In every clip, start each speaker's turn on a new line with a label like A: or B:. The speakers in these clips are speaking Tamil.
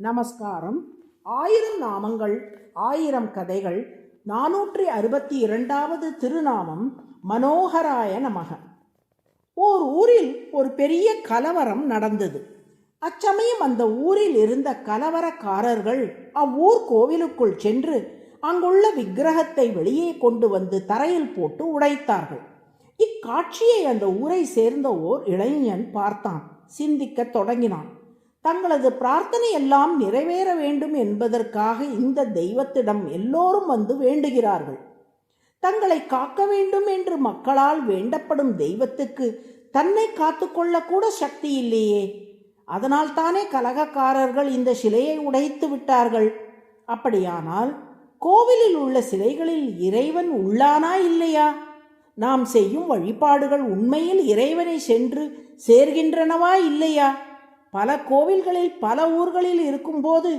A: நமஸ்காரம். 1000 நாமங்கள் 1000 கதைகள் 462வது திருநாமம் மனோகராய நமக. ஓர் ஊரில் ஒரு பெரிய கலவரம் நடந்தது. அச்சமயம் அந்த ஊரில் இருந்த கலவரக்காரர்கள் அவ்வூர் கோவிலுக்குள் சென்று அங்குள்ள விக்கிரகத்தை வெளியே கொண்டு வந்து தரையில் போட்டு உடைத்தார்கள். இக்காட்சியை அந்த ஊரை சேர்ந்த ஓர் இளைஞன் பார்த்தான். சிந்திக்கத் தொடங்கினான். தங்களது பிரார்த்தனை எல்லாம் நிறைவேற வேண்டும் என்பதற்காக இந்த தெய்வத்திடம் எல்லோரும் வந்து வேண்டுகிறார்கள். தங்களை காக்க வேண்டும் என்று மக்களால் வேண்டப்படும் தெய்வத்துக்கு தன்னை காத்துக்கொள்ளக்கூட சக்தி இல்லையே. அதனால் தானே கலகக்காரர்கள் இந்த சிலையை உடைத்து விட்டார்கள். அப்படியானால் கோவிலில் உள்ள சிலைகளில் இறைவன் உள்ளானா இல்லையா? நாம் செய்யும் வழிபாடுகள் உண்மையில் இறைவனை சென்று சேர்கின்றனவா இல்லையா? பல கோவில்களில் பல ஊர்களில் இருக்கும்போது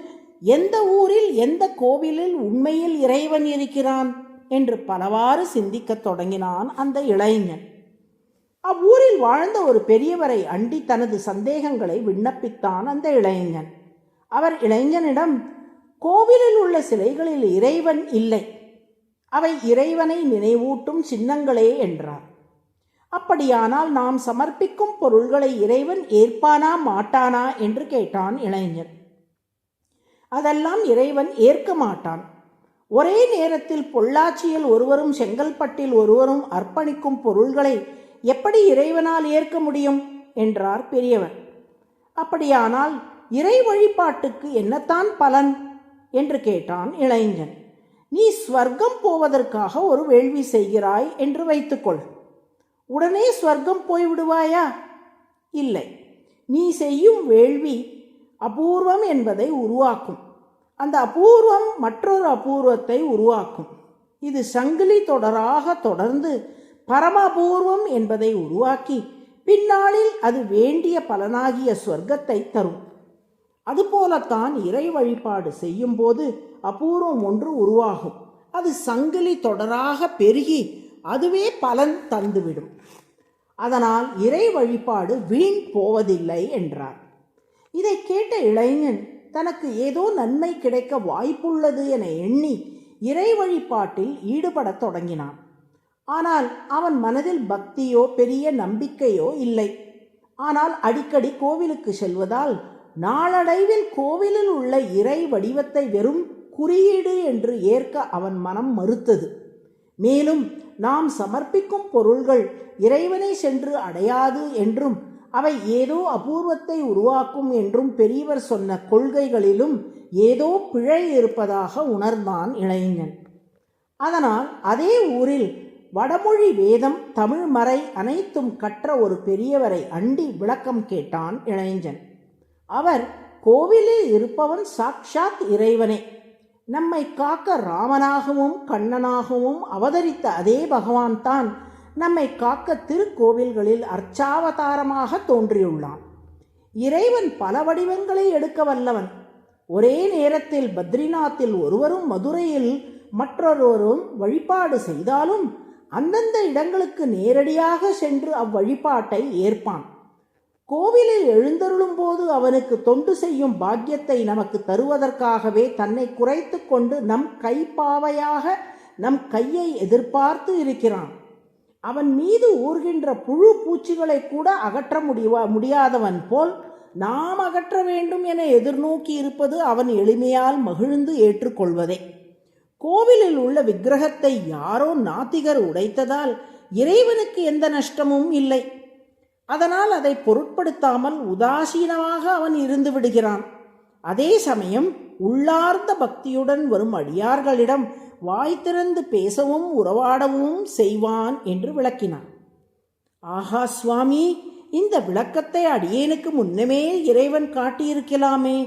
A: எந்த ஊரில் எந்த கோவிலில் உண்மையில் இறைவன் இருக்கிறான் என்று பலவாறு சிந்திக்கத் தொடங்கினான் அந்த இளைஞன். அவ்வூரில் வாழ்ந்த ஒரு பெரியவரை அண்டி தனது சந்தேகங்களை விண்ணப்பித்தான் அந்த இளைஞன். அவர் இளைஞனிடம், கோவிலில் உள்ள சிலைகளில் இறைவன் இல்லை, அவை இறைவனை நினைவூட்டும் சின்னங்களே என்றார். அப்படியானால் நாம் சமர்ப்பிக்கும் பொருள்களை இறைவன் ஏற்பானா மாட்டானா என்று கேட்டான் இளைஞன். அதெல்லாம் இறைவன் ஏற்க மாட்டான். ஒரே நேரத்தில் பொள்ளாச்சியில் ஒருவரும் செங்கல்பட்டில் ஒருவரும் அர்ப்பணிக்கும் பொருள்களை எப்படி இறைவனால் ஏற்க முடியும் என்றார் பெரியவர். அப்படியானால் இறை வழிபாட்டுக்கு என்னத்தான் பலன் என்று கேட்டான் இளைஞன். நீ ஸ்வர்க்கம் போவதற்காக ஒரு வேள்வி செய்கிறாய் என்று வைத்துக்கொள். உடனே ஸ்வர்க்கம் போய்விடுவாயா? இல்லை. நீ செய்யும் வேள்வி அபூர்வம் என்பதை உருவாக்கும். அந்த அபூர்வம் மற்றொரு அபூர்வத்தை உருவாக்கும். இது சங்கிலி தொடராக தொடர்ந்து பரம அபூர்வம் என்பதை உருவாக்கி பின்னாளில் அது வேண்டிய பலனாகிய ஸ்வர்க்கத்தை தரும். அதுபோலத்தான் இறை வழிபாடு செய்யும் போது அபூர்வம் ஒன்று உருவாகும். அது சங்கிலி தொடராக பெருகி அதுவே பலன் தந்துவிடும். அதனால் இறை வழிபாடு வீண் போவதில்லை என்றார். இதை கேட்ட இளைஞன் தனக்கு ஏதோ நன்மை கிடைக்க வாய்ப்புள்ளது என எண்ணி இறை வழிபாட்டில் ஈடுபடத் தொடங்கினான். ஆனால் அவன் மனதில் பக்தியோ பெரிய நம்பிக்கையோ இல்லை. ஆனால் அடிக்கடி கோவிலுக்கு செல்வதால் நாளடைவில் கோவிலில் உள்ள இறை வடிவத்தை வெறும் குறியீடு என்று ஏற்க அவன் மனம் மறுத்தது. மேலும் நாம் சமர்ப்பிக்கும் பொருள்கள் இறைவனை சென்று அடையாது என்றும் அவை ஏதோ அபூர்வத்தை உருவாக்கும் என்றும் பெரியவர் சொன்ன கொள்கைகளிலும் ஏதோ பிழை இருப்பதாக உணர்ந்தான் இளைஞன். அதனால் அதே ஊரில் வடமொழி வேதம் தமிழ் மறை அனைத்தும் கற்ற ஒரு பெரியவரை அண்டி விளக்கம் கேட்டான் இளைஞன். அவர், கோவிலில் இருப்பவன் சாக்ஷாத் இறைவனே. நம்மை காக்க ராமனாகவும் கண்ணனாகவும் அவதரித்த அதே பகவான் தான் நம்மை காக்க திருக்கோவில்களில் அர்ச்சாவதாரமாக தோன்றியுள்ளான். இறைவன் பல வடிவங்களை எடுக்க வல்லவன். ஒரே நேரத்தில் பத்ரிநாத்தில் ஒருவரும் மதுரையில் மற்றொருவரும் வழிபாடு செய்தாலும் அந்தந்த இடங்களுக்கு நேரடியாக சென்று அவ்வழிபாட்டை ஏற்பான். கோவிலில் எழுந்தருளும் போது அவனுக்கு தொண்டு செய்யும் பாக்கியத்தை நமக்கு தருவதற்காகவே தன்னை குறைத்து கொண்டு நம் கைப்பாவையாக நம் கையை எதிர்பார்த்து இருக்கிறான். அவன் மீது ஊர்கின்ற புழு பூச்சிகளை கூட அகற்ற முடியாதவன் போல் நாம் அகற்ற வேண்டும் என எதிர்நோக்கி இருப்பது அவன் எளிமையால் மகிழ்ந்து ஏற்றுக்கொள்வதே. கோவிலில் உள்ள விக்கிரகத்தை யாரோ நாத்திகர் உடைத்ததால் இறைவனுக்கு எந்த நஷ்டமும் இல்லை. அதனால் அதை பொருட்படுத்தாமல் உதாசீனமாக அவன் இருந்து விடுகிறான். அதே சமயம் உள்ளார்ந்த பக்தியுடன் வரும் அடியார்களிடம் வாய் திறந்து பேசவும் உறவாடவும் செய்வான் என்று விளக்கினான். ஆஹா சுவாமி, இந்த விளக்கத்தை அடியேனுக்கு முன்னமே இறைவன் காட்டியிருக்கலாமே.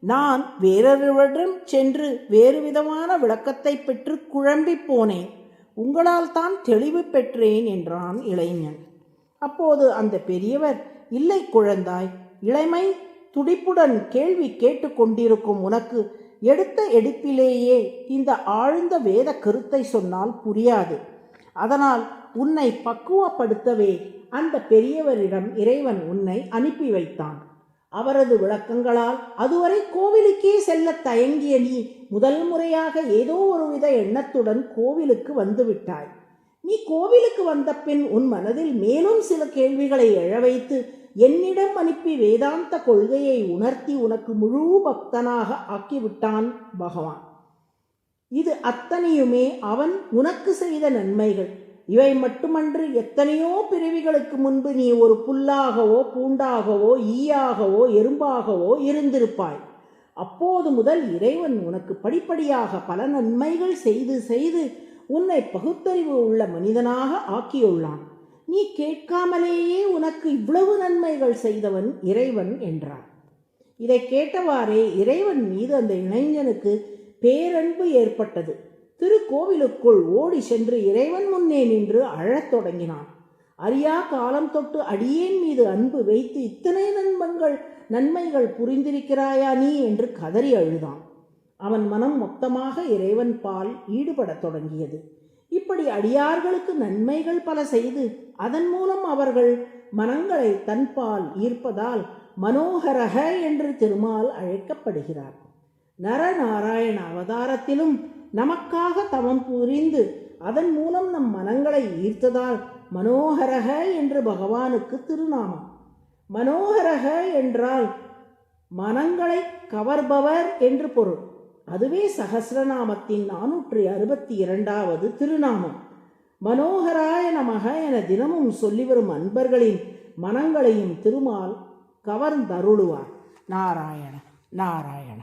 A: நான் வேறொருவரிடம் சென்று வேறு விதமான விளக்கத்தை பெற்று குழம்பி போனேன். உங்களால் தான் தெளிவு பெற்றேன் என்றான் இளைஞன். அப்போது அந்த பெரியவர், இல்லை குழந்தாய், இளமை துடிப்புடன் கேள்வி கேட்டு கொண்டிருக்கும் உனக்கு எடுத்த எடுப்பிலேயே இந்த ஆழ்ந்த வேத கருத்தை சொன்னால் புரியாது. அதனால் உன்னை பக்குவப்படுத்தவே அந்த பெரியவரிடம் இறைவன் உன்னை அனுப்பி வைத்தான். அவரது விளக்கங்களால் அதுவரை கோவிலுக்கே செல்ல தயங்கிய நீ முதல் முறையாக ஏதோ ஒருவித எண்ணத்துடன் கோவிலுக்கு வந்துவிட்டாய். நீ கோவிலுக்கு வந்த பின் உன் மனதில் மேலும் சில கேள்விகளை எழ வைத்து என்னிடம் அனுப்பி வேதாந்த கொள்கையை உணர்த்தி உனக்கு முழு பக்தனாக ஆக்கிவிட்டான் பகவான். இது அத்தனையுமே அவன் உனக்கு செய்த நன்மைகள். இவை மட்டுமன்று, எத்தனையோ பிறவிகளுக்கு முன்பு நீ ஒரு புல்லாகவோ பூண்டாகவோ ஈயாகவோ எறும்பாகவோ இருந்திருப்பாய். அப்போது முதல் இறைவன் உனக்கு படிப்படியாக பல நன்மைகள் செய்து செய்து உன்னை பகுத்தறிவு உள்ள மனிதனாக ஆக்கியுள்ளான். நீ கேட்காமலேயே உனக்கு இவ்வளவு நன்மைகள் செய்தவன் இறைவன் என்றார். இதை கேட்டவாறே இறைவன் மீது அந்த இளைஞனுக்கு பேரன்பு ஏற்பட்டது. திருக்கோவிலுக்குள் ஓடி சென்று இறைவன் முன்னே நின்று அழத் தொடங்கினான். அறியா காலம் தொட்டு அடியேன் மீது அன்பு வைத்து இத்தனை நன்மைகள் புரிந்திருக்கிறாயா நீ என்று கதறி அழுதான். அவன் மனம் மொத்தமாக இறைவன் பால் ஈடுபடத் தொடங்கியது. இப்படி அடியார்களுக்கு நன்மைகள் பல செய்து அதன் மூலம் அவர்கள் மனங்களை தன்பால் ஈர்ப்பதால் மனோகரக என்று திருமால் அழைக்கப்படுகிறார். நரநாராயண அவதாரத்திலும் நமக்காக தவம் புரிந்து அதன் மூலம் நம் மனங்களை ஈர்த்ததால் மனோகரக என்று பகவானுக்கு திருநாமம். மனோகரக என்றால் மனங்களை கவர்பவர் என்று பொருள். அதுவே சகஸ்ரநாமத்தின் 462வது திருநாமம். மனோகராய நமக என தினமும் சொல்லி வரும் அன்பர்களின் மனங்களையும் திருமால் கவர்ந்தருளுவார். நாராயண நாராயண.